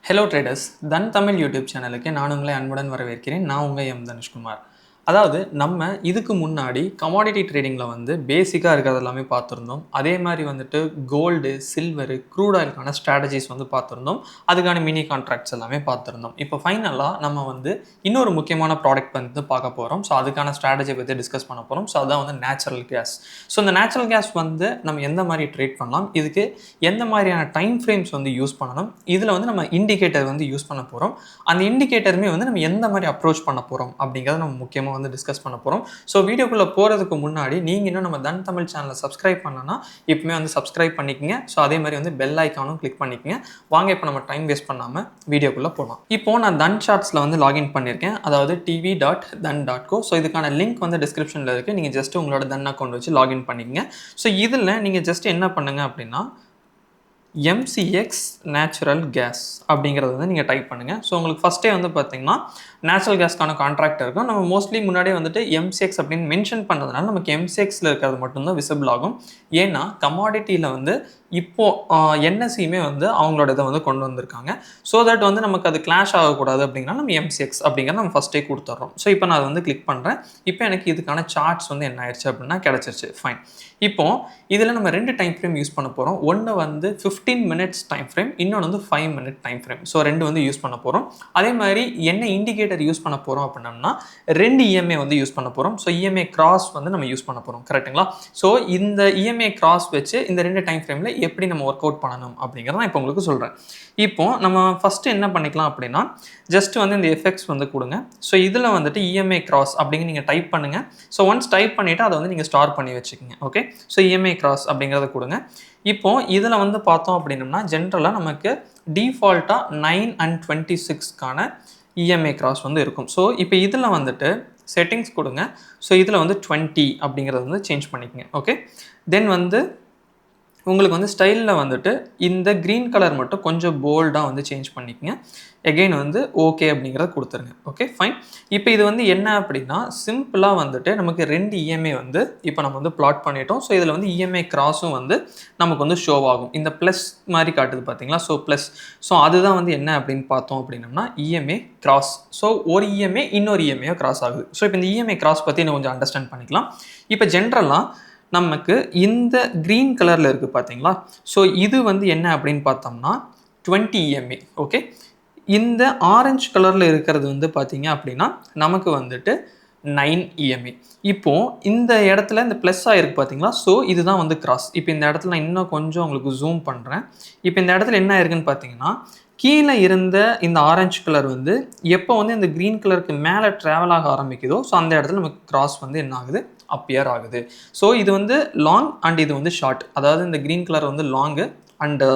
Hello traders, தன் Tamil YouTube சேனலுக்கு நான் உங்களை அன்புடன் வரவேற்கிறேன். நான் உங்கள் தனுஷ்குமார். அதாவது நம்ம இதுக்கு முன்னாடி கமாடிட்டி ட்ரேடிங்கில் வந்து பேசிக்காக இருக்கிறது எல்லாமே பார்த்துருந்தோம். அதே மாதிரி வந்துட்டு கோல்டு, சில்வரு, க்ரூட் ஆயிலுக்கான ஸ்ட்ராட்டஜிஸ் வந்து பார்த்துருந்தோம். அதுக்கான மினி கான்ட்ராக்ட்ஸ் எல்லாமே பார்த்துருந்தோம். இப்போ ஃபைனலாக நம்ம வந்து இன்னொரு முக்கியமான ப்ராடக்ட் வந்து பார்க்க போகிறோம். ஸோ அதுக்கான ஸ்ட்ராட்டஜி பற்றி டிஸ்கஸ் பண்ண போகிறோம். ஸோ அதான் வந்து நேச்சுரல் கேஸ். ஸோ இந்த நேச்சுரல் கேஸ் வந்து நம்ம எந்த மாதிரி ட்ரேட் பண்ணலாம், இதுக்கு எந்த மாதிரியான டைம் ஃப்ரேம்ஸ் வந்து யூஸ் பண்ணணும், இதில் வந்து நம்ம இண்டிகேட்டர் வந்து யூஸ் பண்ண போகிறோம். அந்த இண்டிகேட்டருமே வந்து நம்ம எந்த மாதிரி அப்ரோச் பண்ண போகிறோம் அப்படிங்கிறத நம்ம முக்கியமாக வந்து டிஸ்கஸ் பண்ண போகிறோம். ஸோ வீடியோக்குள்ளே போகிறதுக்கு முன்னாடி நீங்கள் இன்னும் நம்ம தன் தமிழ் சேனலை சப்ஸ்கிரைப் பண்ணலன்னா இப்போமே வந்து சப்ஸ்கிரைப் பண்ணிக்கங்க. ஸோ அதே மாதிரி வந்து பெல் ஐக்கானும் கிளிக் பண்ணிக்கங்க. வாங்க இப்போ நம்ம டைம் வேஸ்ட் பண்ணாமல் வீடியோக்குள்ளே போகலாம். இப்போ நான் தன் சார்ட்ஸில் வந்து லாகின் பண்ணியிருக்கேன். அதாவது tv.dan.co. ஸோ இதுக்கான லிங்க் வந்து டிஸ்கிரிப்ஷனில் இருக்குது. நீங்கள் ஜஸ்ட் உங்களோட தன் அக்கௌண்ட் வச்சு லாகின் பண்ணிக்கங்க. ஸோ இதில் நீங்கள் ஜஸ்ட் என்ன பண்ணுங்கள் அப்படின்னா எம்சிஎக்ஸ் நேச்சுரல் கேஸ் அப்படிங்கிறது வந்து நீங்கள் டைப் பண்ணுங்கள். ஸோ உங்களுக்கு ஃபஸ்ட்டே வந்து பார்த்தீங்கன்னா நேச்சுரல் கேஸ்க்கான கான்ட்ராக்ட் இருக்கும். நம்ம மோஸ்ட்லி முன்னாடி வந்துட்டு எம்சிஎக்ஸ் அப்படின்னு மென்ஷன் பண்ணுறதுனால நமக்கு எம்சிஎக்ஸில் இருக்கிறது மட்டும்தான் விசிபிள் ஆகும். ஏன்னா கமாடிட்டியில் வந்து இப்போது என்எஸ்சியுமே வந்து அவங்களோட இதை வந்து கொண்டு வந்திருக்காங்க. ஸோ தட் வந்து நமக்கு அது கிளாஷ் ஆகக்கூடாது அப்படின்னா நம்ம எம்சிஎக்ஸ் அப்படிங்கிறத நம்ம ஃபஸ்ட்டே கொடுத்துட்றோம். ஸோ இப்போ நான் அதை வந்து கிளிக் பண்ணுறேன். இப்போ எனக்கு இதுக்கான சார்ட்ஸ் வந்து என்ன ஆயிடுச்சு அப்படின்னா கிடச்சிருச்சு. ஃபைன். இப்போது இதில் நம்ம 2 டைம் ஃப்ரேம் யூஸ் பண்ண போகிறோம். ஒன்று வந்து 15 மினிட்ஸ் டைம் ஃப்ரேம், இன்னொன்று வந்து 5 மினிட் டைம் ஃப்ரேம். ஸோ 2 வந்து யூஸ் பண்ண போகிறோம். அதே மாதிரி என்ன இண்டிகேட்டர் யூஸ் பண்ண போகிறோம் அப்படின்னம்னா 2 இஎம்ஏ வந்து யூஸ் பண்ண போகிறோம். ஸோ இஎம்ஏ கிராஸ் வந்து நம்ம யூஸ் பண்ண போகிறோம். கரெக்டுங்களா? ஸோ இந்த இஎம்ஏ கிராஸ் வச்சு இந்த 2 டைம் ஃப்ரேமில் எப்படி நம்ம ஒர்க் அவுட் பண்ணணும் அப்படிங்கிறத நான் இப்போ உங்களுக்கு சொல்கிறேன். இப்போ நம்ம ஃபஸ்ட்டு என்ன பண்ணிக்கலாம் அப்படின்னா ஜஸ்ட் வந்து இந்த எஃபெக்ட்ஸ் வந்து கொடுங்க. ஸோ இதில் வந்துட்டு இஎம்ஏ கிராஸ் அப்படிங்க நீங்கள் டைப் பண்ணுங்கள். ஸோ ஒன்ஸ் டைப் பண்ணிவிட்டு அதை வந்து நீங்கள் ஸ்டார் பண்ணி வச்சுக்கோங்க. ஓகே. ஸோ இஎம்ஏ கிராஸ் அப்படிங்கிறத கொடுங்க. இப்போது இதில் வந்து பார்த்தோம் அப்படின்னம்னா ஜென்ரலாக நமக்கு டிஃபால்ட்டாக 9 and 26க்கான இஎம்ஏ கிராஸ் வந்து இருக்கும். ஸோ இப்போ இதில் வந்துட்டு செட்டிங்ஸ் கொடுங்க. ஸோ இதில் வந்து 20 அப்படிங்கிறத வந்து சேஞ்ச் பண்ணிக்கங்க. ஓகே. தென் வந்து உங்களுக்கு வந்து ஸ்டைலில் வந்துட்டு இந்த க்ரீன் கலர் மட்டும் கொஞ்சம் போல்டாக வந்து சேஞ்ச் பண்ணிக்கங்க. எகெயின் வந்து ஓகே அப்படிங்கிறத கொடுத்துருங்க. Okay fine. இப்போ இது வந்து என்ன அப்படின்னா சிம்பிளாக வந்துட்டு நமக்கு 2 இஎம்ஏ வந்து இப்போ நம்ம வந்து பிளாட் பண்ணிட்டோம். ஸோ இதில் வந்து இஎம்ஏ கிராஸும் வந்து நமக்கு வந்து ஷோ ஆகும். இந்த ப்ளஸ் மாதிரி காட்டுது பார்த்தீங்களா? So plus. ஸோ அதுதான் வந்து என்ன அப்படின்னு பார்த்தோம் அப்படின்னம்னா இஎம்ஏ கிராஸ். ஸோ ஒரு இஎம்ஏ இன்னொரு இஎம்ஏ கிராஸ் ஆகுது. ஸோ இப்போ இந்த இஎம்ஏ கிராஸ் பற்றி இன்னும் கொஞ்சம் அண்டர்ஸ்டாண்ட் பண்ணிக்கலாம். இப்போ ஜென்ரலாக நமக்கு இந்த க்ரீன் கலரில் இருக்குது பார்த்தீங்களா? ஸோ இது வந்து என்ன அப்படின்னு பார்த்தோம்னா 20 இஎம்ஏ. ஓகே. இந்த ஆரஞ்சு கலரில் இருக்கிறது வந்து பார்த்தீங்க அப்படின்னா நமக்கு வந்துட்டு 9 இஎம்ஏ. இப்போது இந்த இடத்துல இந்த ப்ளஸ் ஆகிருக்கு பார்த்தீங்களா? ஸோ இதுதான் வந்து கிராஸ். இப்போ இந்த இடத்துல நான் இன்னும் கொஞ்சம் உங்களுக்கு ஜூம் பண்ணுறேன். இப்போ இந்த இடத்துல என்ன ஆயிருக்குன்னு பார்த்தீங்கன்னா கீழே இருந்த இந்த ஆரஞ்சு கலர் வந்து எப்போ வந்து இந்த க்ரீன் கலருக்கு மேலே ட்ராவல் ஆக ஆரம்பிக்குதோ ஸோ அந்த இடத்துல நமக்கு கிராஸ் வந்து என்ன ஆகுது, அப்பியர் ஆகுது. ஸோ இது வந்து லாங் அண்ட் இது வந்து ஷார்ட். அதாவது இந்த க்ரீன் கலர் வந்து லாங்கு அண்டு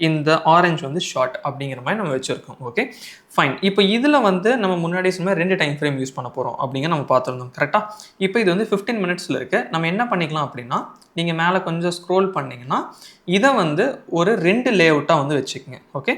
இந்த ஆரஞ்சு வந்து ஷார்ட் அப்படிங்கிற மாதிரி நம்ம வச்சுருக்கோம். Okay fine. இப்போ இதில் வந்து நம்ம முன்னாடி சொன்ன 2 டைம் ஃப்ரேம் யூஸ் பண்ண போகிறோம் அப்படிங்க நம்ம பார்த்துருந்தோம். கரெக்டாக? இப்போ இது வந்து 15 மினிட்ஸில் இருக்குது. நம்ம என்ன பண்ணிக்கலாம் அப்படின்னா நீங்கள் மேலே கொஞ்சம் ஸ்க்ரோல் பண்ணிங்கன்னா இதை வந்து ஒரு 2 லே அவுட்டாக வந்து வச்சுக்கோங்க. ஓகே.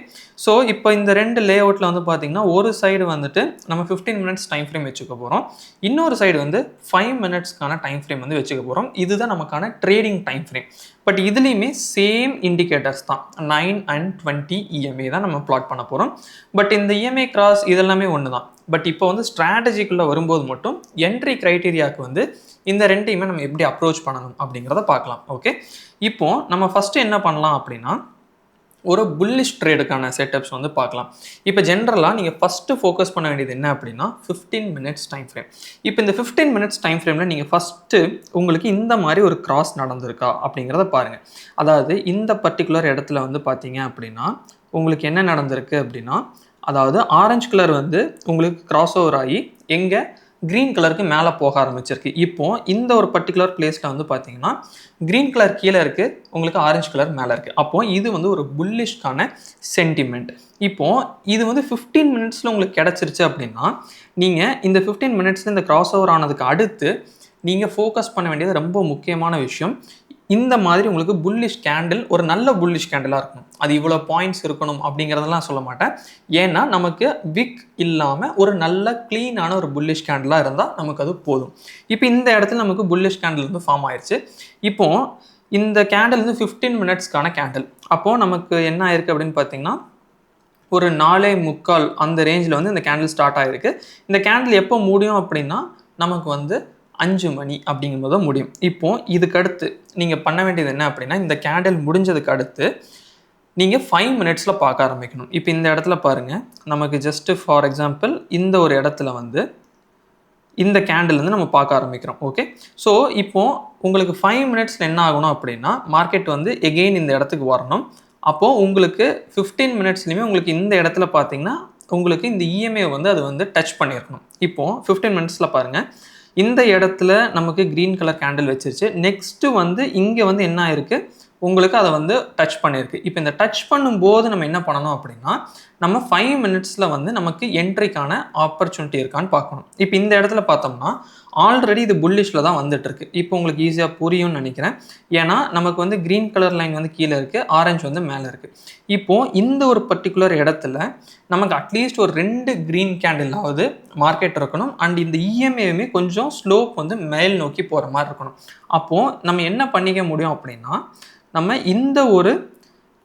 ஸோ இப்போ இந்த 2 லே அவுட்டில் வந்து பார்த்தீங்கன்னா ஒரு சைடு வந்துட்டு நம்ம 15 மினிட்ஸ் டைம் ஃப்ரேம் வச்சுக்க போகிறோம். இன்னொரு சைடு வந்து 5 மினிட்ஸ்க்கான டைம் ஃப்ரேம் வந்து வச்சுக்க போகிறோம். இதுதான் நமக்கான ட்ரேடிங் டைம் ஃப்ரேம். பட் இதுலேயுமே சேம் இண்டிகேட்டர்ஸ் தான் 9 and 20 இஎம்ஏ தான் நம்ம பிளாட் பண்ண போகிறோம். பட் இந்த இஎம்ஏ கிராஸ் இதெல்லாமே ஒன்று தான். பட் இப்போ வந்து ஸ்ட்ராட்டஜிக்குள்ளே வரும்போது மட்டும் என்ட்ரி க்ரைட்டீரியாவுக்கு வந்து இந்த 2யுமே நம்ம எப்படி அப்ரோச் பண்ணணும் அப்படிங்கிறத பார்க்கலாம். ஓகே. இப்போது நம்ம ஃபஸ்ட்டு என்ன பண்ணலாம் அப்படின்னா ஒரு புல்லிஷ் ட்ரேடுக்கான செட்டப்ஸ் வந்து பார்க்கலாம். இப்போ ஜென்ரலாக நீங்கள் ஃபஸ்ட்டு ஃபோக்கஸ் பண்ண வேண்டியது என்ன அப்படின்னா 15 மினிட்ஸ் டைம் ஃப்ரேம். இப்போ இந்த 15 மினிட்ஸ் டைம் ஃப்ரேமில் நீங்கள் ஃபஸ்ட்டு உங்களுக்கு இந்த மாதிரி ஒரு கிராஸ் நடந்திருக்கா அப்படிங்கிறத பாருங்கள். அதாவது இந்த பர்டிகுலர் இடத்துல வந்து பார்த்தீங்க அப்படின்னா உங்களுக்கு என்ன நடந்திருக்கு அப்படின்னா அதாவது ஆரஞ்சு கலர் வந்து உங்களுக்கு கிராஸ் ஓவர் ஆகி எங்கே க்ரீன் கலருக்கு மேலே போக ஆரம்பிச்சிருக்கு. இப்போது இந்த ஒரு பர்டிகுலர் பிளேஸில் வந்து பார்த்தீங்கன்னா க்ரீன் கலர் கீழே இருக்குது, உங்களுக்கு ஆரஞ்சு கலர் மேலே இருக்குது. அப்போது இது வந்து ஒரு புல்லிஷ்கான சென்டிமெண்ட். இப்போது இது வந்து 15 மினிட்ஸில் உங்களுக்கு கிடச்சிருச்சு அப்படின்னா நீங்கள் இந்த 15 மினிட்ஸில் இந்த கிராஸ் ஓவர் ஆனதுக்கு அடுத்து நீங்கள் ஃபோக்கஸ் பண்ண வேண்டியது ரொம்ப முக்கியமான விஷயம். இந்த மாதிரி உங்களுக்கு புல்லிஷ் கேண்டில் ஒரு நல்ல புல்லிஷ் கேண்டிலாக இருக்கணும். அது இவ்வளோ பாயிண்ட்ஸ் இருக்கணும் அப்படிங்கிறதெல்லாம் சொல்ல மாட்டேன். ஏன்னா நமக்கு விக் இல்லாமல் ஒரு நல்ல க்ளீனான ஒரு புல்லிஷ் கேண்டிலாக இருந்தால் நமக்கு அது போதும். இப்போ இந்த இடத்துல நமக்கு புல்லிஷ் கேண்டில் வந்து ஃபார்ம் ஆயிடுச்சு. இப்போது இந்த கேண்டில் வந்து 15 மினிட்ஸ்க்கான கேண்டில். அப்போது நமக்கு என்ன ஆயிருக்கு அப்படின்னு பார்த்தீங்கன்னா ஒரு 4:45 அந்த ரேஞ்சில் வந்து இந்த கேண்டில் ஸ்டார்ட் ஆகிருக்கு. இந்த கேண்டில் எப்போ முடியும் அப்படின்னா நமக்கு வந்து 5 மணி அப்படிங்கும்போது தான் முடியும். இப்போ இதுக்கடுத்து நீங்கள் பண்ண வேண்டியது என்ன அப்படின்னா, இந்த கேண்டில் முடிஞ்சதுக்கு அடுத்து நீங்கள் 5 மினிட்ஸில் பார்க்க ஆரம்பிக்கணும். இப்போ இந்த இடத்துல பாருங்கள், நமக்கு ஜஸ்ட் ஃபார் எக்ஸாம்பிள் இந்த ஒரு இடத்துல வந்து இந்த கேண்டில் வந்து நம்ம பார்க்க ஆரம்பிக்கிறோம். ஓகே, ஸோ இப்போ உங்களுக்கு 5 மினிட்ஸில் என்ன ஆகணும் அப்படின்னா, மார்க்கெட் வந்து எகெயின் இந்த இடத்துக்கு வரணும். அப்போது உங்களுக்கு 15 மினிட்ஸ்லையுமே உங்களுக்கு இந்த இடத்துல பார்த்தீங்கன்னா உங்களுக்கு இந்த இஎம்ஐ வந்து அது வந்து டச் பண்ணியிருக்கணும். இப்போது 15 மினிட்ஸில் பாருங்கள், இந்த இடத்துல நமக்கு க்ரீன் கலர் கேண்டில் வச்சிருச்சு. நெக்ஸ்ட்டு வந்து இங்கே வந்து என்ன ஆயிருக்கு, உங்களுக்கு அதை வந்து டச் பண்ணியிருக்கு. இப்போ இந்த டச் பண்ணும்போது நம்ம என்ன பண்ணணும் அப்படின்னா, நம்ம 5 மினிட்ஸில் வந்து நமக்கு என்ட்ரிக்கான ஆப்பர்ச்சுனிட்டி இருக்கான்னு பார்க்கணும். இப்போ இந்த இடத்துல பார்த்தோம்னா ஆல்ரெடி இது புல்லிஷில் தான் வந்துட்டு இருக்கு. இப்போ உங்களுக்கு ஈஸியாக புரியும்னு நினைக்கிறேன். ஏன்னா நமக்கு வந்து க்ரீன் கலர் லைன் வந்து கீழே இருக்குது, ஆரஞ்சு வந்து மேலே இருக்குது. இப்போது இந்த ஒரு பர்டிகுலர் இடத்துல நமக்கு அட்லீஸ்ட் ஒரு 2 க்ரீன் கேண்டிலாவது மார்க்கெட் இருக்கணும். அண்ட் இந்த இஎம்ஐயுமே கொஞ்சம் ஸ்லோப் வந்து மேல் நோக்கி போகிற மாதிரி இருக்கணும். அப்போது நம்ம என்ன பண்ணிக்க முடியும் அப்படின்னா, நம்ம இந்த ஒரு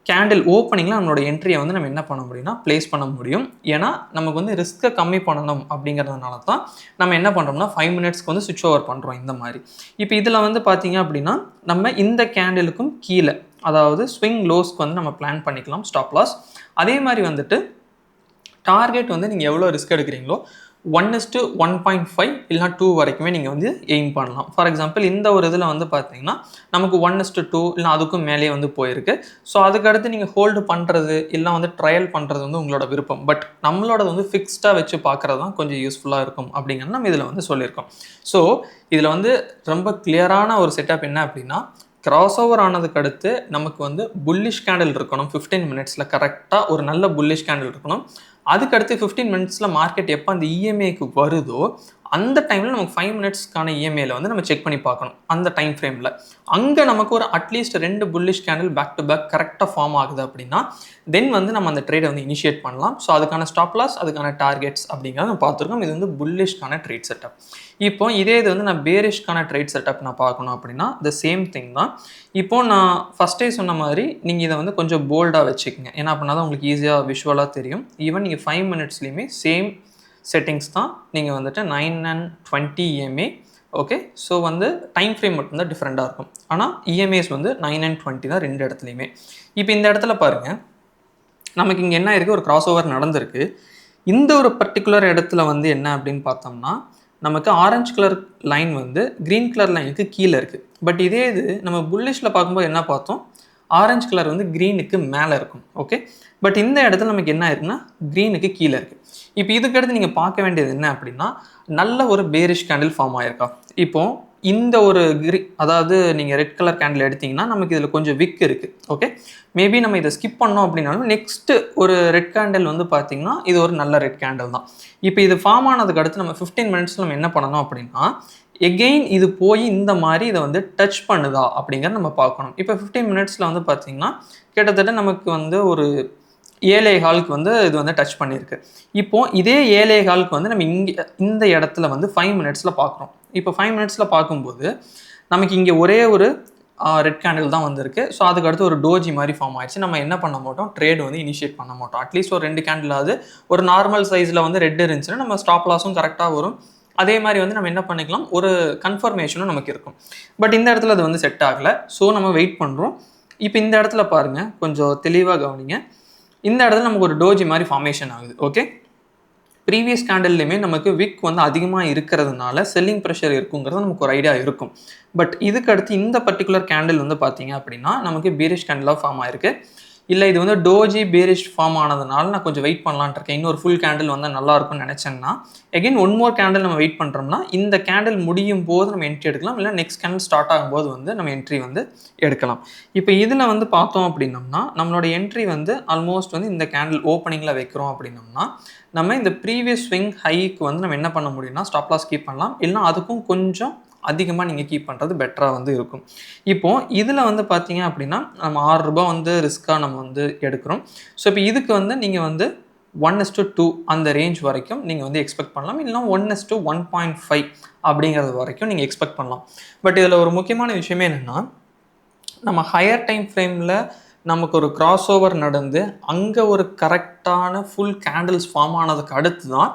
கேண்டில் ஓப்பனிங்கில் நம்மளோட என்ட்ரியை வந்து நம்ம என்ன பண்ண முடியும்னா ப்ளேஸ் பண்ண முடியும். ஏன்னா நமக்கு வந்து ரிஸ்க்கை கம்மி பண்ணணும் அப்படிங்கிறதுனால தான் நம்ம என்ன பண்ணுறோம்னா 5 மினிட்ஸ்க்கு வந்து சுவிட்ச் ஓவர் பண்ணுறோம் இந்த மாதிரி. இப்போ இதில் வந்து பார்த்தீங்க அப்படின்னா நம்ம இந்த கேண்டிலுக்கும் கீழே, அதாவது ஸ்விங் லோஸ்க்கு வந்து நம்ம பிளான் பண்ணிக்கலாம் ஸ்டாப் லாஸ். அதே மாதிரி வந்துட்டு டார்கெட் வந்து நீங்கள் எவ்வளோ ரிஸ்க் எடுக்கிறீங்களோ 1:1.5 இல்லைனா 2 வரைக்குமே நீங்கள் வந்து எய்ம் பண்ணலாம். ஃபார் எக்ஸாம்பிள் இந்த ஒரு இதில் வந்து பார்த்தீங்கன்னா நமக்கு 1:2 இல்லை அதுக்கும் மேலே வந்து போயிருக்கு. ஸோ அதுக்கடுத்து நீங்கள் ஹோல்டு பண்ணுறது இல்லை வந்து ட்ரையல் பண்ணுறது வந்து உங்களோட விருப்பம். பட் நம்மளோட வந்து ஃபிக்ஸ்டாக வச்சு பார்க்குறது தான் கொஞ்சம் யூஸ்ஃபுல்லாக இருக்கும் அப்படிங்கிறது நம்ம இதில் வந்து சொல்லியிருக்கோம். ஸோ இதில் வந்து ரொம்ப கிளியரான ஒரு செட்டப் என்ன அப்படின்னா, கிராஸ் ஓவர் ஆனதுக்கு அடுத்து நமக்கு வந்து புல்லிஷ் கேண்டில் இருக்கணும். 15 மினிட்ஸில் கரெக்டாக ஒரு நல்ல புல்லிஷ் கேண்டில் இருக்கணும். அதுக்கடுத்து 15 மினிட்ஸில் மார்க்கெட் எப்போ அந்த இஎம்ஐக்கு வருதோ அந்த டைமில் நமக்கு 5 மினிட்ஸ்க்கான இஎம்ஐயில் வந்து நம்ம செக் பண்ணி பார்க்கணும். அந்த டைம் ஃப்ரேமில் அங்கே நமக்கு ஒரு at least 2 bullish candle back to back கரெக்டாக ஃபார்ம் ஆகுது அப்படின்னா தென் வந்து நம்ம அந்த ட்ரேடை வந்து இனிஷியேட் பண்ணலாம். ஸோ அதுக்கான ஸ்டாப் லாஸ், அதுக்கான டார்கெட்ஸ் அப்படிங்கிறத நம்ம பார்த்துருக்கோம். இது வந்து புல்லிஷ்க்கான ட்ரேட் செட்டப். இப்போ இதே இது வந்து நான் பேரிஷ்க்கான ட்ரேட் செட்டப் நான் பார்க்கணும் அப்படின்னா த சேம் திங் தான். இப்போது நான் ஃபஸ்ட்டே சொன்ன மாதிரி நீங்கள் இதை வந்து கொஞ்சம் போல்டாக வச்சுக்கோங்க. ஏன்னா அப்படின்னா தான் உங்களுக்கு ஈஸியாக விஷுவலாக தெரியும். ஈவன் நீங்கள் 5 மினிட்ஸ்லேயுமே சேம் செட்டிங்ஸ் தான். நீங்கள் வந்துட்டு 9 and 20 EMA. ஓகே, ஸோ வந்து டைம் ஃப்ரேம் மட்டும்தான் டிஃப்ரெண்ட்டாக இருக்கும். ஆனால் இஎம்ஏஸ் வந்து 9 and 20 தான் 2 இடத்துலையுமே. இப்போ இந்த இடத்துல பாருங்கள், நமக்கு இங்கே என்ன இருக்குது, ஒரு கிராஸ் ஓவர் நடந்திருக்கு. இந்த ஒரு பர்டிகுலர் இடத்துல வந்து என்ன அப்படின்னு பார்த்தோம்னா நமக்கு ஆரஞ்சு கலர் லைன் வந்து க்ரீன் கலர் லைனுக்கு கீழே இருக்குது. பட் இதே இது நம்ம புல்லிஷில் பார்க்கும்போது என்ன பார்த்தோம், ஆரஞ்சு கலர் வந்து க்ரீனுக்கு மேலே இருக்கும். ஓகே, பட் இந்த இடத்துல நமக்கு என்ன இருக்குன்னா க்ரீனுக்கு கீழே இருக்குது. இப்போ இதுக்கடுத்து நீங்கள் பார்க்க வேண்டியது என்ன அப்படின்னா, நல்ல ஒரு பேரிஷ் கேண்டில் ஃபார்ம் ஆகிருக்கா. இப்போது இந்த ஒரு அதாவது நீங்கள் ரெட் கலர் கேண்டில் எடுத்திங்கன்னா நமக்கு இதில் கொஞ்சம் விக் இருக்குது. ஓகே, மேபி நம்ம இதை ஸ்கிப் பண்ணோம் அப்படின்னாலும் நெக்ஸ்ட்டு ஒரு ரெட் கேண்டில் வந்து பார்த்திங்கன்னா இது ஒரு நல்ல ரெட் கேண்டில் தான். இப்போ இது ஃபார்ம் ஆனதுக்கு அடுத்து நம்ம 15 மினிட்ஸில் நம்ம என்ன பண்ணணும் அப்படின்னா, எகெயின் இது போய் இந்த மாதிரி இதை வந்து டச் பண்ணுதா அப்படிங்கிறத நம்ம பார்க்கணும். இப்போ 15 மினிட்ஸில் வந்து பார்த்திங்கன்னா கிட்டத்தட்ட நமக்கு வந்து ஒரு 7.15 வந்து இது வந்து டச் பண்ணியிருக்கு. இப்போது இதே 7.15 வந்து நம்ம இங்கே இந்த இடத்துல வந்து 5 மினிட்ஸில் பார்க்குறோம். இப்போ 5 மினிட்ஸில் பார்க்கும்போது நமக்கு இங்கே ஒரே ஒரு ரெட் கேண்டில் தான் வந்திருக்கு. ஸோ அதுக்கடுத்து ஒரு டோஜி மாதிரி ஃபார்ம் ஆயிடுச்சு. நம்ம என்ன பண்ண மாட்டோம், ட்ரேட் வந்து இனிஷியேட் பண்ண மாட்டோம். அட்லீஸ்ட் ஒரு 2 கேண்டிலாவது ஒரு நார்மல் சைஸில் வந்து ரெட் இருந்துச்சுன்னா நம்ம ஸ்டாப் லாஸும் கரெக்டாக வரும். அதே மாதிரி வந்து நம்ம என்ன பண்ணிக்கலாம், ஒரு கன்ஃபர்மேஷனும் நமக்கு இருக்கும். பட் இந்த இடத்துல அது வந்து செட் ஆகலை. ஸோ நம்ம வெயிட் பண்ணுறோம். இப்போ இந்த இடத்துல பாருங்கள், கொஞ்சம் தெளிவாக கவனிங்க. இந்த இடத்துல நமக்கு ஒரு டோஜி மாதிரி ஃபார்மேஷன் ஆகுது. ஓகே, ப்ரீவியஸ் கேண்டில்லையுமே நமக்கு விக் வந்து அதிகமாக இருக்கிறதுனால செல்லிங் ப்ரெஷர் இருக்குங்கிறது நமக்கு ஒரு ஐடியா இருக்கும். பட் இதுக்கு அடுத்து இந்த பர்டிகுலர் கேண்டில் வந்து பார்த்தீங்க அப்படின்னா நமக்கு பேரிஷ் கேண்டிலாக ஃபார்ம் ஆயிருக்கு. இல்லை இது வந்து டோஜி பேரிஷ் ஃபார்ம் ஆனதுனால நான் கொஞ்சம் வெயிட் பண்ணலான்னு இருக்கேன், இன்னொரு ஃபுல் கேண்டில் வந்தால் நல்லா இருக்கும்னு நினச்சேன்னா எகைன் ஒன் மோர் கேண்டில் நம்ம வெயிட் பண்ணுறோம்னா இந்த கேண்டில் முடியும் போது நம்ம என்ட்ரி எடுக்கலாம். இல்லை நெக்ஸ்ட் கேண்டில் ஸ்டார்ட் ஆகும்போது வந்து நம்ம என்ட்ரி வந்து எடுக்கலாம். இப்போ இதில் வந்து பார்த்தோம் அப்படின்னம்னா நம்மளோட என்ட்ரி வந்து ஆல்மோஸ்ட் வந்து இந்த கேண்டில் ஓப்பனிங்கில் வைக்கிறோம் அப்படின்னம்னா நம்ம இந்த ப்ரீவியஸ் ஸ்விங் ஹைக்கு வந்து நம்ம என்ன பண்ண முடியும்னா ஸ்டாப் லாஸ் கீப் பண்ணலாம். இல்லைனா அதுக்கும் கொஞ்சம் அதிகமாக நீங்கள் கீப் பண்ணுறது பெட்டராக வந்து இருக்கும். இப்போது இதில் வந்து பார்த்தீங்க அப்படின்னா நம்ம ₹6 வந்து ரிஸ்க்காக நம்ம வந்து எடுக்கிறோம். ஸோ இப்போ இதுக்கு வந்து நீங்கள் வந்து 1:2 அந்த ரேஞ்ச் வரைக்கும் நீங்கள் வந்து எக்ஸ்பெக்ட் பண்ணலாம். இல்லைனா 1:1.5 அப்படிங்கிறது வரைக்கும் நீங்கள் எக்ஸ்பெக்ட் பண்ணலாம். பட் இதில் ஒரு முக்கியமான விஷயமே என்னென்னா, நம்ம ஹையர் டைம் ஃப்ரேமில் நமக்கு ஒரு கிராஸ் ஓவர் நடந்து அங்கே ஒரு கரெக்டான ஃபுல் கேண்டில்ஸ் ஃபார்ம் ஆனதுக்கு அடுத்து தான்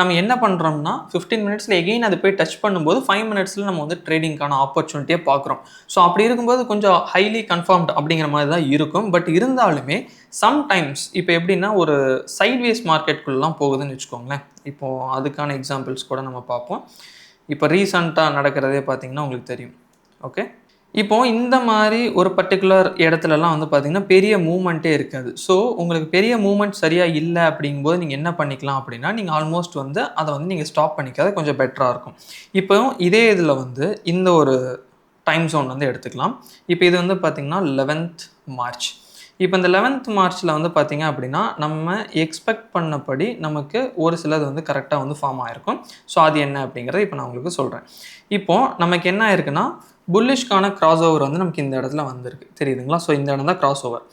நம்ம என்ன பண்ணுறோம்னா 15 மினிட்ஸில் எகெயின் அது போய் டச் பண்ணும்போது 5 மினிட்ஸில் நம்ம வந்து ட்ரேடிங்கான ஆப்பர்ச்சுனிட்டியை பார்க்குறோம். ஸோ அப்படி இருக்கும்போது கொஞ்சம் ஹைலி கன்ஃபார்ம்டு அப்படிங்கிற மாதிரி தான் இருக்கும். பட் இருந்தாலுமே சம்டைம்ஸ் இப்போ எப்படின்னா ஒரு சைட்வேஸ் மார்க்கெட்டுக்குள்ளலாம் போகுதுன்னு வச்சுக்கோங்களேன். இப்போது அதுக்கான எக்ஸாம்பிள்ஸ் கூட நம்ம பார்ப்போம். இப்போ ரீசண்டாக நடக்கிறதே பார்த்தீங்கன்னா உங்களுக்கு தெரியும். ஓகே, இப்போ இந்த மாதிரி ஒரு பர்டிகுலர் இடத்துலலாம் வந்து பார்த்தீங்கன்னா பெரிய மூவ்மெண்ட்டே இருக்காது. ஸோ உங்களுக்கு பெரிய மூவ்மெண்ட் சரியாக இல்லை அப்படிங்கும்போது நீங்கள் என்ன பண்ணிக்கலாம் அப்படின்னா, நீங்கள் ஆல்மோஸ்ட் வந்து அதை வந்து நீங்கள் ஸ்டாப் பண்ணிக்காத கொஞ்சம் பெட்டராக இருக்கும். இப்போ இதே இதில் வந்து இந்த ஒரு டைம் ஜோன் வந்து எடுத்துக்கலாம். இப்போ இது வந்து பார்த்தீங்கன்னா 11th மார்ச். இப்போ இந்த 11th மார்ச்சில் வந்து பார்த்தீங்க அப்படின்னா நம்ம எக்ஸ்பெக்ட் பண்ணபடி நமக்கு ஒரு சிலது வந்து கரெக்டாக வந்து ஃபார்ம் ஆகிருக்கும். ஸோ அது என்ன அப்படிங்கிறத இப்போ நான் உங்களுக்கு சொல்கிறேன். இப்போது நமக்கு என்ன ஆயிருக்குன்னா புல்லிஷ்கான கிராஸ் ஓவர் வந்து நமக்கு இந்த இடத்துல வந்திருக்கு, தெரியுதுங்களா? ஸோ இந்த இடம் தான் கிராஸ் ஓவர்.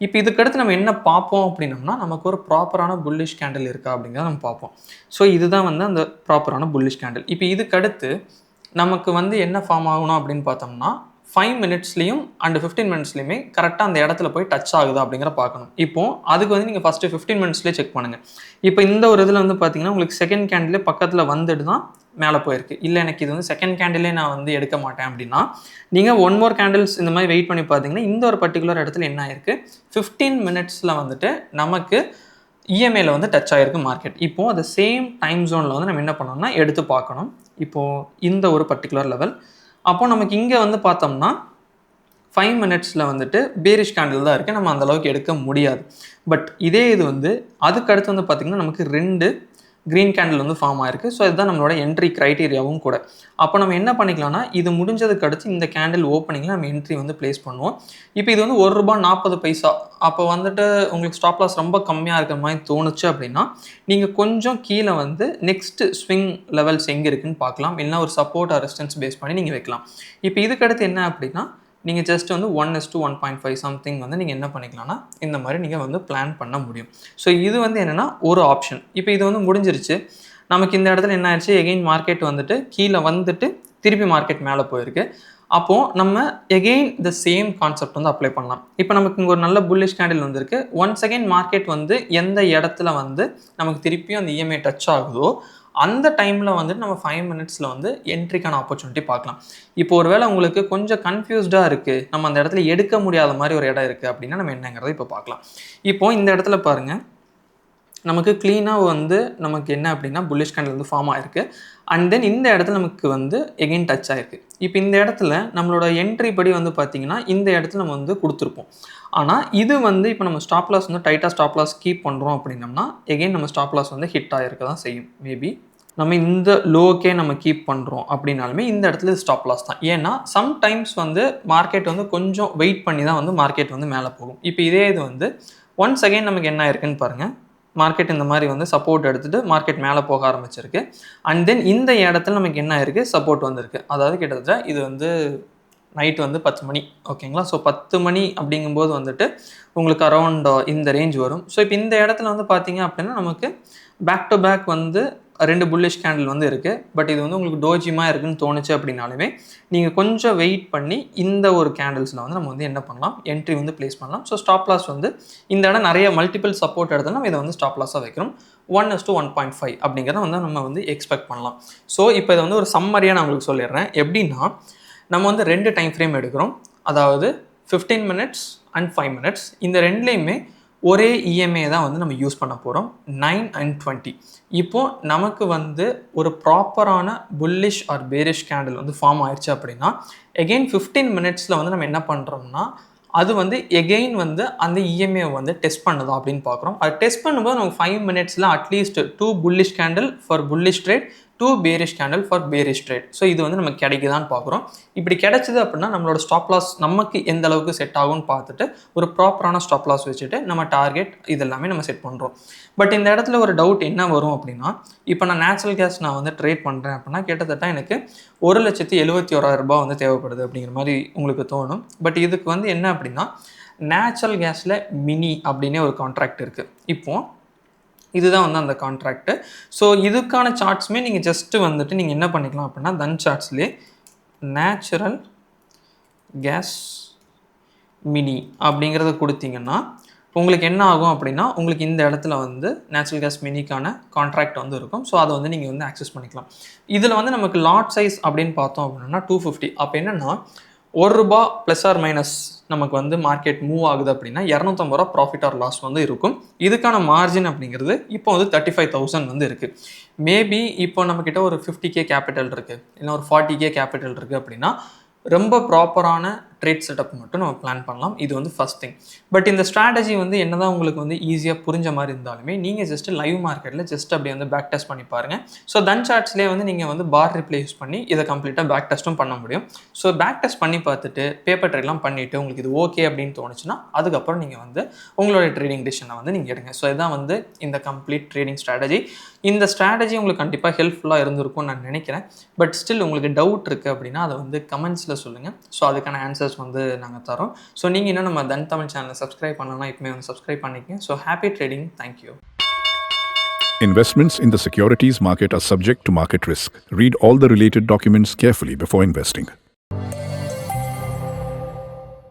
இப்போ இதுக்கடுத்து நம்ம என்ன பார்ப்போம் அப்படின்னம்னா நமக்கு ஒரு ப்ராப்பரான புல்லிஷ் கேண்டில் இருக்கா அப்படிங்கிறத நம்ம பார்ப்போம். ஸோ இதுதான் வந்து அந்த ப்ராப்பரான புல்லிஷ் கேண்டில். இப்போ இதுக்கடுத்து நமக்கு வந்து என்ன ஃபார்ம் ஆகணும் அப்படின்னு பார்த்தோம்னா 5 மினிட்ஸ்லையும் அண்ட் 15 மினிட்ஸ்லையுமே கரெக்டாக அந்த இடத்துல போய் டச் ஆகுதா அப்படிங்கிற பார்க்கணும். இப்போது அதுக்கு வந்து நீங்கள் ஃபஸ்ட்டு 15 மினிட்ஸ்லேயே செக் பண்ணுங்கள். இப்போ இந்த ஒரு இதில் வந்து பார்த்தீங்கன்னா உங்களுக்கு செகண்ட் கேண்டிலே பக்கத்தில் வந்துட்டு தான் மேலே போயிருக்கு. இல்லை எனக்கு இது வந்து செகண்ட் கேண்டிலே நான் வந்து எடுக்க மாட்டேன் அப்படின்னா நீங்கள் 1 மோர் கேண்டில்ஸ் இந்த மாதிரி வெயிட் பண்ணி பார்த்தீங்கன்னா இந்த ஒரு பர்டிகுலர் இடத்துல என்ன ஆயிருக்கு 15 மினிட்ஸில் வந்துட்டு நமக்கு இஎம்ஐயில் வந்து டச் ஆகிருக்கு மார்க்கெட். இப்போது அந்த சேம் டைம் ஜோனில் வந்து நம்ம என்ன பண்ணோம்னா எடுத்து பார்க்கணும். இப்போது இந்த ஒரு பர்டிகுலர் லெவல் அப்போது நமக்கு இங்கே வந்து பார்த்தோம்னா 5 மினிட்ஸில் வந்துட்டு பேரிஷ் கேண்டில் தான் இருக்குது, நம்ம அந்தளவுக்கு எடுக்க முடியாது. பட் இதே இது வந்து அதுக்கடுத்து வந்து பார்த்திங்கன்னா நமக்கு 2 க்ரீன் கேண்டில் வந்து ஃபார்ம் ஆயிருக்கு. ஸோ இதுதான் நம்மளோட என்ட்ரி க்ரைட்டீரியாவும் கூட. அப்போ நம்ம என்ன பண்ணிக்கலாம்னா இது முடிஞ்சதுக்கு அடுத்து இந்த கேண்டில் ஓப்பனிங்கில் நம்ம என்ட்ரி வந்து ப்ளேஸ் பண்ணுவோம். இப்போ இது வந்து ₹1.40. அப்போ வந்துட்டு உங்களுக்கு ஸ்டாப் லாஸ் ரொம்ப கம்மியாக இருக்கிற மாதிரி தோணுச்சு அப்படின்னா நீங்கள் கொஞ்சம் கீழே வந்து நெக்ஸ்ட் ஸ்விங் லெவல்ஸ் எங்கே இருக்குன்னு பார்க்கலாம். இல்லைனா ஒரு சப்போர்ட் ரெசிஸ்டன்ஸ் பேஸ் பண்ணி நீங்கள் வைக்கலாம். இப்போ இதுக்கடுத்து என்ன அப்படின்னா நீங்கள் ஜஸ்ட் வந்து 1:1.5 சம்திங் வந்து நீங்கள் என்ன பண்ணிக்கலாம்னா இந்த மாதிரி நீங்கள் வந்து பிளான் பண்ண முடியும். ஸோ இது வந்து என்னென்னா ஒரு ஆப்ஷன். இப்போ இது வந்து முடிஞ்சிருச்சு. நமக்கு இந்த இடத்துல என்ன ஆயிடுச்சு, எகெயின் மார்க்கெட் வந்துட்டு கீழே வந்துட்டு திருப்பி மார்க்கெட் மேலே போயிருக்கு. அப்போது நம்ம எகெயின் த சேம் கான்செப்ட் வந்து அப்ளை பண்ணலாம். இப்போ நமக்கு இங்கே ஒரு நல்ல புல்லிஷ் கேண்டில் வந்திருக்கு. ஒன்ஸ் அகெயின் மார்க்கெட் வந்து எந்த இடத்துல வந்து நமக்கு திருப்பியும் அந்த இஎம்ஐ டச் ஆகுதோ அந்த டைமில் வந்துட்டு நம்ம 5 மினிட்ஸில் வந்து என்ட்ரிக்கான ஆப்பர்ச்சுனிட்டி பார்க்கலாம். இப்போ ஒரு வேளை உங்களுக்கு கொஞ்சம் கன்ஃபியூஸ்டாக இருக்குது, நம்ம அந்த இடத்துல எடுக்க முடியாத மாதிரி ஒரு இடம் இருக்குது அப்படின்னா நம்ம என்னங்கிறத இப்போ பார்க்கலாம். இப்போது இந்த இடத்துல பாருங்கள், நமக்கு க்ளீனாக வந்து நமக்கு என்ன அப்படின்னா புல்லிஷ் கேண்டில் வந்து ஃபார்ம் ஆகிருக்கு. அண்ட் தென் இந்த இடத்துல நமக்கு வந்து எகெயின் டச் ஆகிருக்கு. இப்போ இந்த இடத்துல நம்மளோட என்ட்ரி படி வந்து பார்த்திங்கன்னா இந்த இடத்துல நம்ம வந்து கொடுத்துருப்போம். ஆனால் இது வந்து இப்போ நம்ம ஸ்டாப் லாஸ் வந்து டைட்டாக ஸ்டாப் லாஸ் கீப் பண்ணுறோம் அப்படின்னம்னா எகெயின் நம்ம ஸ்டாப் லாஸ் வந்து ஹிட் ஆகிருக்க தான் செய்யும். மேபி நம்ம இந்த லோக்கே நம்ம கீப் பண்ணுறோம் அப்படின்னாலுமே இந்த இடத்துல ஸ்டாப் லாஸ் தான். ஏன்னா சம்டைம்ஸ் வந்து மார்க்கெட் வந்து கொஞ்சம் வெயிட் பண்ணி தான் வந்து மார்க்கெட் வந்து மேலே போகும். இப்போ இதே இது வந்து ஒன்ஸ் அகெயின் நமக்கு என்ன ஆயிருக்குன்னு பாருங்கள், மார்க்கெட் இந்த மாதிரி வந்து சப்போர்ட் எடுத்துகிட்டு மார்க்கெட் மேலே போக ஆரம்பிச்சிருக்கு. அண்ட் தென் இந்த இடத்துல நமக்கு என்ன ஆயிருக்கு, சப்போர்ட் வந்துருக்கு. அதாவது கிட்டத்தட்ட இது வந்து நைட் வந்து 10 மணி, ஓகேங்களா? ஸோ 10 மணி அப்படிங்கும்போது வந்துட்டு உங்களுக்கு அரௌண்ட் இந்த ரேஞ்ச் வரும். ஸோ இப்போ இந்த இடத்துல வந்து பார்த்தீங்க அப்படின்னா நமக்கு பேக் டு பேக் வந்து 2 புல்லிஷ் கேண்டில் வந்து இருக்குது. பட் இது வந்து உங்களுக்கு டோஜிமாக இருக்குன்னு தோணுச்சு அப்படின்னாலுமே நீங்கள் கொஞ்சம் வெயிட் பண்ணி இந்த ஒரு கேண்டில்ஸில் வந்து நம்ம வந்து என்ன பண்ணலாம், என்ட்ரி வந்து ப்ளேஸ் பண்ணலாம். ஸோ ஸ்டாப் லாஸ் வந்து இந்த இடம் நிறைய மல்டிபிள் சப்போர்ட் எடுத்தால் நம்ம இதை வந்து ஸ்டாப் லாஸாக வைக்கிறோம். 1:1.5 அப்படிங்கிறத வந்து நம்ம வந்து எக்ஸ்பெக்ட் பண்ணலாம். ஸோ இப்போ இதை வந்து ஒரு சம்மரியாக நான் உங்களுக்கு சொல்லிடுறேன். எப்படின்னா நம்ம வந்து 2 டைம் ஃப்ரேம் எடுக்கிறோம். அதாவது 15 மினிட்ஸ் அண்ட் 5 மினிட்ஸ். இந்த ரெண்டுலேயுமே ஒரே இஎம்ஐ தான் வந்து நம்ம யூஸ் பண்ண போகிறோம், 9 and 20. இப்போது நமக்கு வந்து ஒரு ப்ராப்பரான புல்லிஷ் ஆர் பேரிஷ் கேண்டில் வந்து ஃபார்ம் ஆயிடுச்சு அப்படின்னா எகெயின் 15 மினிட்ஸில் வந்து நம்ம என்ன பண்ணுறோம்னா அது வந்து எகெயின் வந்து அந்த இஎம்ஐ வந்து டெஸ்ட் பண்ணுதா அப்படின்னு பார்க்குறோம். அது டெஸ்ட் பண்ணும்போது நம்ம 5 மினிட்ஸில் at least 2 bullish candle for bullish trade, 2 bearish candle for bearish trade. So இது வந்து நமக்கு கிடைக்குதான்னு பார்க்குறோம். இப்படி கிடைச்சிது அப்படின்னா நம்மளோட ஸ்டாப் லாஸ் நமக்கு எந்த அளவுக்கு செட் ஆகும்னு பார்த்துட்டு ஒரு ப்ராப்பரான ஸ்டாப் லாஸ் வச்சுட்டு நம்ம டார்கெட் இதெல்லாமே நம்ம செட் பண்ணுறோம். பட் இந்த இடத்துல ஒரு டவுட் என்ன வரும் அப்படின்னா, இப்போ நான் நேச்சுரல் கேஸ் நான் வந்து ட்ரேட் பண்ணுறேன் அப்படின்னா கிட்டத்தட்ட எனக்கு ₹1,71,000 வந்து தேவைப்படுது அப்படிங்கிற மாதிரி உங்களுக்கு தோணும். பட் இதுக்கு வந்து என்ன அப்படின்னா நேச்சுரல் கேஸில் மினி அப்படின்னே ஒரு கான்ட்ராக்ட் இருக்குது. இப்போது இதுதான் வந்து அந்த கான்ட்ராக்ட். ஸோ இதுக்கான சார்ட்ஸுமே நீங்கள் ஜஸ்ட்டு வந்துட்டு நீங்கள் என்ன பண்ணிக்கலாம் அப்படின்னா தன் சார்ட்ஸ்லேயே நேச்சுரல் கேஸ் மினி அப்படிங்கிறத கொடுத்தீங்கன்னா உங்களுக்கு என்ன ஆகும் அப்படின்னா உங்களுக்கு இந்த இடத்துல வந்து நேச்சுரல் கேஸ் மினிக்கான கான்ட்ராக்ட் வந்து இருக்கும். ஸோ அதை வந்து நீங்கள் வந்து ஆக்சஸ் பண்ணிக்கலாம். இதில் வந்து நமக்கு லாட் சைஸ் அப்படின்னு பார்த்தோம் அப்படின்னா 250. அப்போ என்னென்னா ₹1 ப்ளஸ் ஆர் மைனஸ் நமக்கு வந்து மார்க்கெட் மூவ் ஆகுது அப்படின்னா ₹250 ப்ராஃபிட் ஆர் லாஸ் வந்து இருக்கும். இதுக்கான மார்ஜின் அப்படிங்கிறது இப்போ வந்து 35,000 வந்து இருக்குது. மேபி இப்போ நம்மக்கிட்ட ஒரு 50K கேபிட்டல் இருக்குது, இல்லை ஒரு 40K கேபிட்டல் இருக்குது அப்படின்னா ரொம்ப ப்ராப்பரான ட்ரேட் செட்டப் மட்டும் நம்ம பிளான் பண்ணலாம். இது வந்து ஃபஸ்ட் திங். பட் இந்த ஸ்ட்ராட்டஜி வந்து என்னதான் உங்களுக்கு வந்து ஈஸியாக புரிஞ்ச மாதிரி இருந்தாலுமே நீங்கள் ஜஸ்ட் லைவ் மார்க்கெட்டில் ஜஸ்ட் அப்படி வந்து பேக் டெஸ்ட் பண்ணி பாருங்கள். ஸோ தன் சார்ட்ஸ்லேயே வந்து நீங்கள் வந்து பார் ரிப்ளே யூஸ் பண்ணி இதை கம்ப்ளீட்டாக பேக் டெஸ்ட்டும் பண்ண முடியும். ஸோ பேக் டெஸ்ட் பண்ணி பார்த்துட்டு பேப்பர் ட்ரேட்லாம் பண்ணிவிட்டு உங்களுக்கு இது ஓகே அப்படின்னு தோணுச்சுன்னா அதுக்கப்புறம் நீங்கள் வந்து உங்களுடைய ட்ரேடிங் டிசிஷனை வந்து நீங்கள் எடுங்க. ஸோ இதுதான் வந்து இந்த கம்ப்ளீட் ட்ரேடிங் ஸ்ட்ராட்டஜி. இந்த ஸ்ட்ராட்டஜி உங்களுக்கு கண்டிப்பாக ஹெல்ப்ஃபுல்லாக இருந்திருக்கும்னு நான் நினைக்கிறேன். பட் ஸ்டில் உங்களுக்கு டவுட் இருக்குது அப்படின்னா அதை வந்து கமெண்ட்ஸில் சொல்லுங்கள். ஸோ அதுக்கான ஆன்சர்ஸ் வந்து நாங்கள் தரோம். ஸோ நீங்கள் இன்னும் நம்ம தன் தமிழ் சேனலை சப்ஸ்கிரைப் பண்ணலாம், இப்போமே வந்து சப்ஸ்கிரைப் பண்ணிக்கங்க. So happy trading. Thank you. Investments in the securities market are subject to market risk. Read all the related documents carefully before investing.